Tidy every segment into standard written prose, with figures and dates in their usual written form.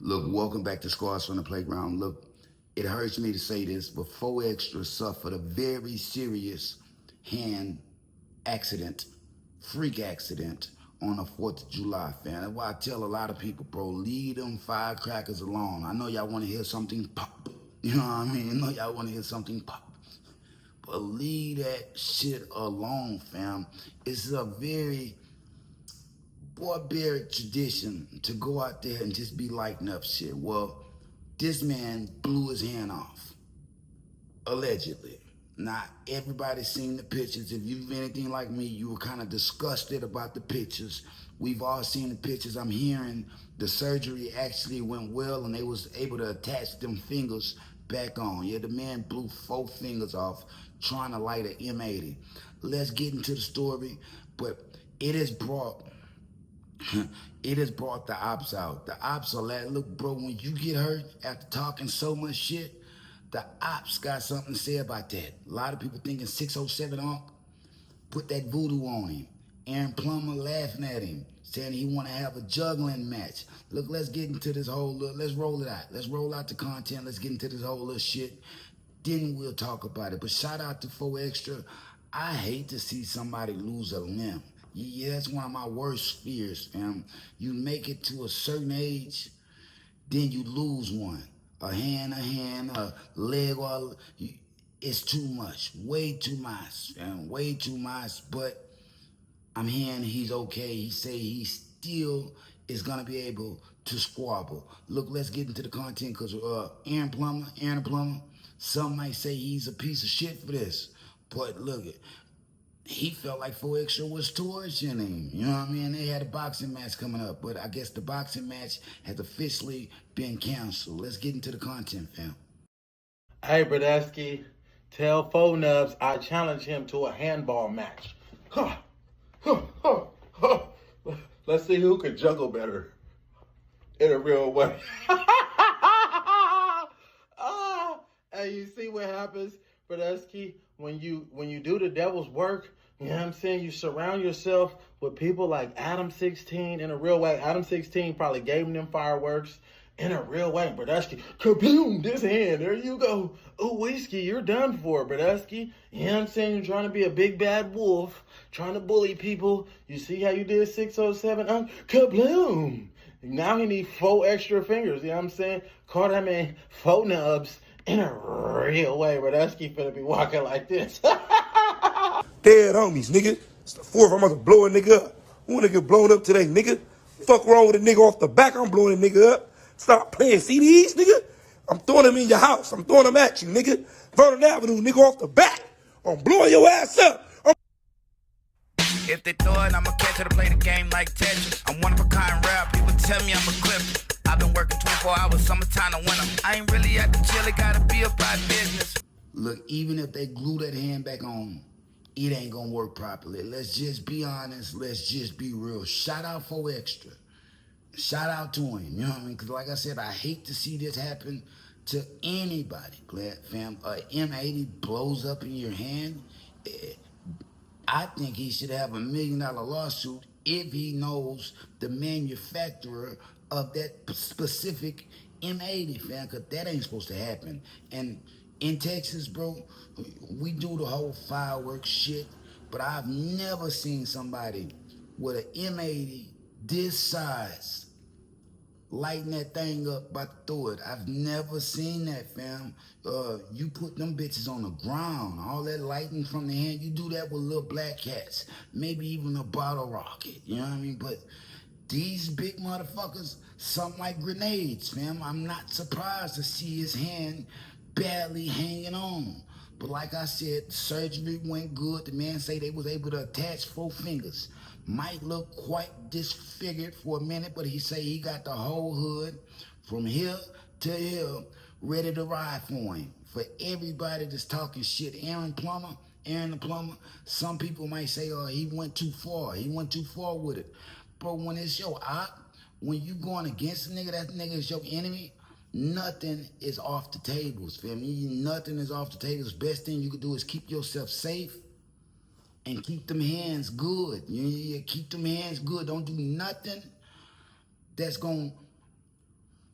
Look, welcome back to Scars from the Playground. Look, it hurts me to say this, but 4Extra suffered a very serious hand accident, freak accident on the 4th of July, fam. That's why I tell a lot of people, bro, leave them firecrackers alone. I know y'all want to hear something pop. You know what I mean? I know y'all want to hear something pop. But leave that shit alone, fam. It's a very barbaric tradition to go out there and just be lighting up shit. Well, this man blew his hand off, allegedly. Not everybody's seen the pictures. If you've been anything like me, you were kind of disgusted about the pictures. We've all seen the pictures. I'm hearing the surgery actually went well and they was able to attach them fingers back on. Yeah, the man blew 4 fingers off trying to light an M80. Let's get into the story, but it has brought the ops out. The ops are like, look, bro, when you get hurt after talking so much shit, the ops got something to say about that. A lot of people thinking 607 Unc put that voodoo on him. Aaron Plumber laughing at him, saying he want to have a juggling match. Look, let's get into this whole, let's roll it out. Let's roll out the content. Let's get into this whole little shit. Then we'll talk about it. But shout out to 4Extra. I hate to see somebody lose a limb. Yeah, that's one of my worst fears, fam. You make it to a certain age, then you lose one. A hand, a leg, or it's too much. Way too much, fam. Way too much. But I'm hearing he's okay. He say he still is gonna be able to squabble. Look, let's get into the content because Aaron Plumber, some might say he's a piece of shit for this. But look, he felt like 4Extra was torching him. You know what I mean? They had a boxing match coming up, but I guess the boxing match has officially been canceled. Let's get into the content, fam. Hey, Bradesky, tell Fo Nubs I challenge him to a handball match. Huh, huh, huh, huh. Let's see who can juggle better in a real way. Hey, you see what happens, Bradesky, when you do the devil's work? You know what I'm saying? You surround yourself with people like Adam 16 in a real way. Adam 16 probably gave him them fireworks in a real way. Bradesky, kaboom, this hand, there you go. Oh, whiskey, you're done for, Bradesky. You know what I'm saying? You're trying to be a big bad wolf, trying to bully people. You see how you did 607? Kabloom. Now he need 4 extra fingers, you know what I'm saying? Call that man 4 nubs in a real way. Bradesky finna be walking like this. Dead homies, nigga. It's the 4th. I'm about to blow a nigga up. Who wanna get blown up today, nigga? Fuck wrong with a nigga off the back? I'm blowing a nigga up. Stop playing CDs, nigga. I'm throwing them in your house. I'm throwing them at you, nigga. Vernon Avenue, nigga, off the back. I'm blowing your ass up. If they throw it, I'ma catch it to play the game like Tetris. I'm one of a kind rap, people tell me I'm a clip. I've been working 24 hours, summertime to winter. I ain't really at the chill, it gotta be about business. Look, even if they glue that hand back on, it ain't gonna work properly. Let's just be honest. Let's just be real. Shout out 4Extra. Shout out to him. You know what I mean? Because like I said, I hate to see this happen to anybody, fam. M80 blows up in your hand. I think he should have $1 million lawsuit if he knows the manufacturer of that specific M80, fam, because that ain't supposed to happen. And in Texas, bro, we do the whole fireworks shit, but I've never seen somebody with an M80 this size lighting that thing up about to throw it. I've never seen that, fam. You put them bitches on the ground, all that lighting from the hand, you do that with little black cats, maybe even a bottle rocket, you know what I mean? But these big motherfuckers, something like grenades, fam. I'm not surprised to see his hand barely hanging on. But like I said, surgery went good. The man say they was able to attach 4 fingers. Might look quite disfigured for a minute, but he say he got the whole hood from here to here ready to ride for him. For everybody that's talking shit, Aaron the Plumber, some people might say, oh, he went too far. He went too far with it. Bro, when it's your op, when you going against a nigga, that nigga is your enemy, nothing is off the tables, fam. Nothing is off the tables. Best thing you can do is keep yourself safe and keep them hands good. Keep them hands good. Don't do nothing that's going to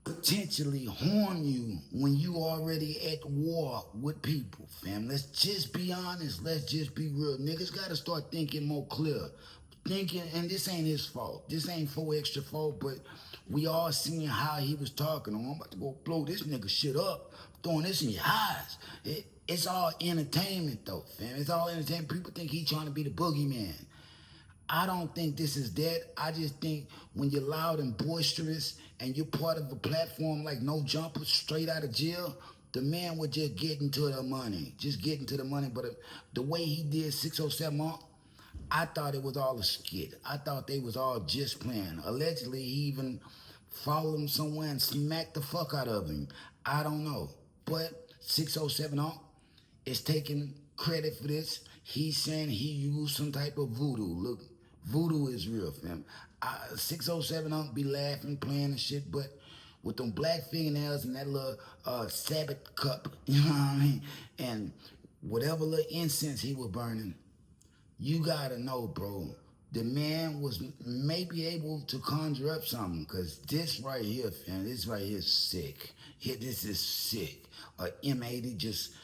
potentially harm you when you already at war with people, fam. Let's just be honest. Let's just be real. Niggas gotta start thinking more clear. Thinking, and this ain't his fault. This ain't 4Extra fault, but we all seen how he was talking. I'm about to go blow this nigga shit up, throwing this in your eyes. It's all entertainment though, fam. It's all entertainment. People think he trying to be the boogeyman. I don't think this is that. I just think when you're loud and boisterous and you're part of a platform like No Jumper, straight out of jail, the man would just get into the money. Just get into the money. But the way he did 607 Monk, I thought it was all a skit. I thought they was all just playing. Allegedly, he even followed him somewhere and smacked the fuck out of him. I don't know. But 607 Monk is taking credit for this. He's saying he used some type of voodoo. Look, voodoo is real, fam. 607 don't be laughing, playing and shit, but with them black fingernails and that little Sabbath cup, you know what I mean? And whatever little incense he was burning, you gotta know, bro. The man was maybe able to conjure up something, cause this right here, fam, this right here is sick. This is sick. M80 just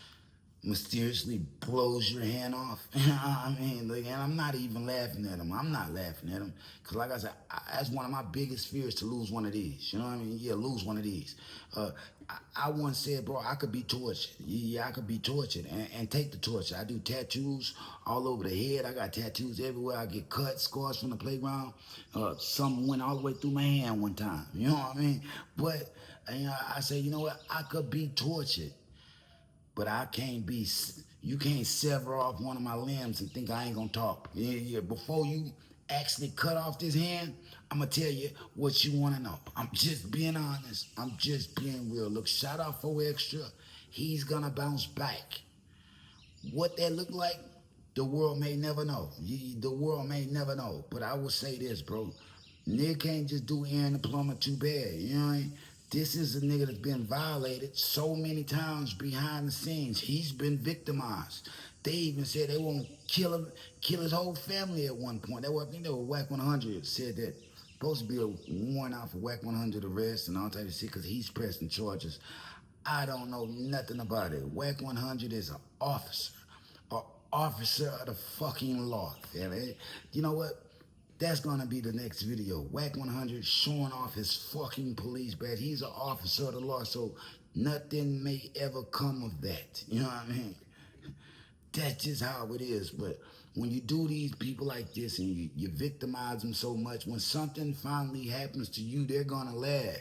mysteriously blows your hand off. You know what I mean? Like, and I'm not even laughing at him. I'm not laughing at him. Because like I said, that's one of my biggest fears, to lose one of these. You know what I mean? Yeah, lose one of these. I once said, bro, I could be tortured. Yeah, I could be tortured and take the torture. I do tattoos all over the head. I got tattoos everywhere. I get cuts, scars from the playground. Some went all the way through my hand one time. You know what I mean? But I say, you know what? I could be tortured. But I can't be, you can't sever off one of my limbs and think I ain't gonna talk. Yeah. Before you actually cut off this hand, I'm gonna tell you what you wanna know. I'm just being honest. I'm just being real. Look, shout out 4Extra. He's gonna bounce back. What that look like, the world may never know. The world may never know. But I will say this, bro. Nigga can't just do Aaron the Plumber too bad. You know what I mean? This is a nigga that's been violated so many times behind the scenes. He's been victimized. They even said they won't kill his whole family at one point. I think they were Whack 100 said that supposed to be a warrant out for Whack 100 arrest and all type of shit because he's pressing charges. I don't know nothing about it. Whack 100 is an officer of the fucking law. You know what? That's gonna be the next video. Whack 100 showing off his fucking police badge. He's an officer of the law, so nothing may ever come of that. You know what I mean? That's just how it is. But when you do these people like this and you victimize them so much, when something finally happens to you, they're gonna laugh.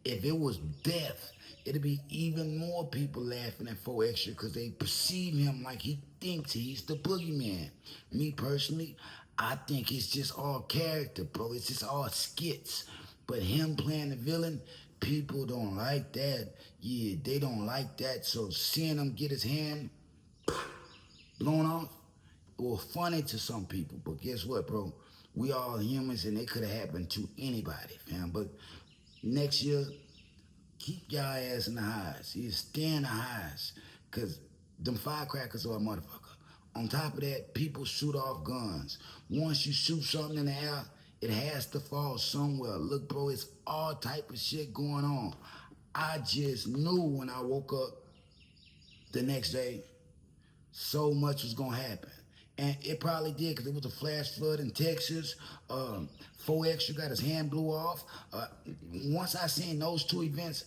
If it was death, it'd be even more people laughing at 4Extra because they perceive him like he thinks he's the boogeyman. Me personally, I think it's just all character, bro. It's just all skits. But him playing the villain, people don't like that. Yeah, they don't like that. So seeing him get his hand blown off, it was funny to some people. But guess what, bro? We all humans and it could have happened to anybody, fam. But next year, keep your ass in the highs. You stay in the highs. Because them firecrackers are a motherfucker. On top of that, people shoot off guns. Once you shoot something in the air, it has to fall somewhere. Look, bro, it's all type of shit going on. I just knew when I woke up the next day, so much was gonna happen. And it probably did because it was a flash flood in Texas. 4Extra got his hand blew off. Once I seen those two events,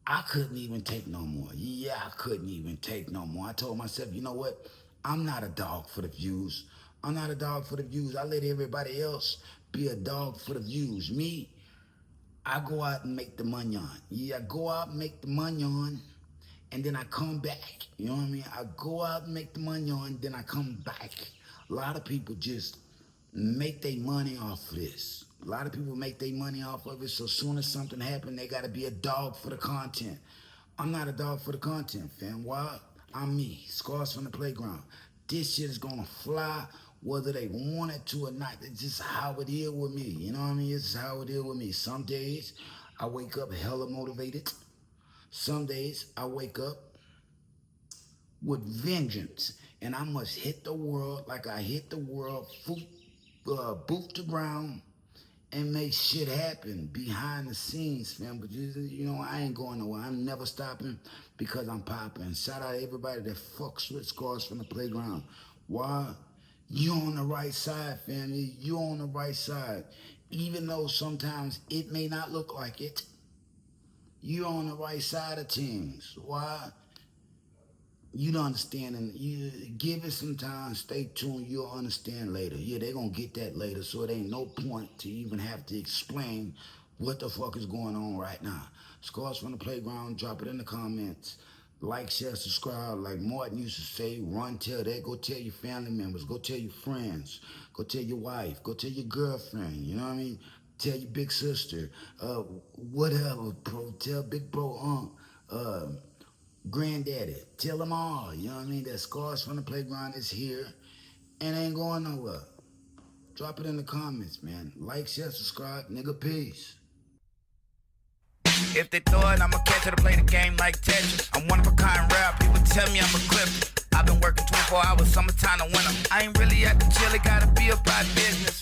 I couldn't even take no more. Yeah, I couldn't even take no more. I told myself, you know what? I'm not a dog for the views. I'm not a dog for the views. I let everybody else be a dog for the views. Me, I go out and make the money on. Yeah, I go out and make the money on, and then I come back. You know what I mean? I go out and make the money on, then I come back. A lot of people just make their money off of this. A lot of people make their money off of it, so as soon as something happens, they gotta be a dog for the content. I'm not a dog for the content, fam. Why? I'm me, Scars from the Playground. This shit is gonna fly whether they want it to or not. It's just how it is with me. You know what I mean? It's how it is with me. Some days I wake up hella motivated. Some days I wake up with vengeance and I must hit the world like I hit the world, boot to ground, and make shit happen behind the scenes, fam. But you know, I ain't going nowhere. I'm never stopping because I'm popping. Shout out to everybody that fucks with Scars from the Playground. Why? You on the right side, family. You on the right side. Even though sometimes it may not look like it, you on the right side of things. Why? You don't understand, and you give it some time, stay tuned, you'll understand later. Yeah, they gonna get that later, so it ain't no point to even have to explain what the fuck is going on right now. Scores from the Playground, drop it in the comments. Like, share, subscribe. Like Martin used to say, run, tell that. Go tell your family members, go tell your friends, go tell your wife, go tell your girlfriend, you know what I mean? Tell your big sister, whatever, bro. Tell big bro, granddaddy, tell them all, you know what I mean? That Scars from the Playground is here and ain't going nowhere. Drop it in the comments, man. Like, share, subscribe, nigga, peace. If they throw it, I'ma catch it. I play the game like Tetris. I'm one of a kind rap. People tell me I'm a clipper. I've been working 24 hours, summertime to winter. I ain't really at the chill, it gotta be about business.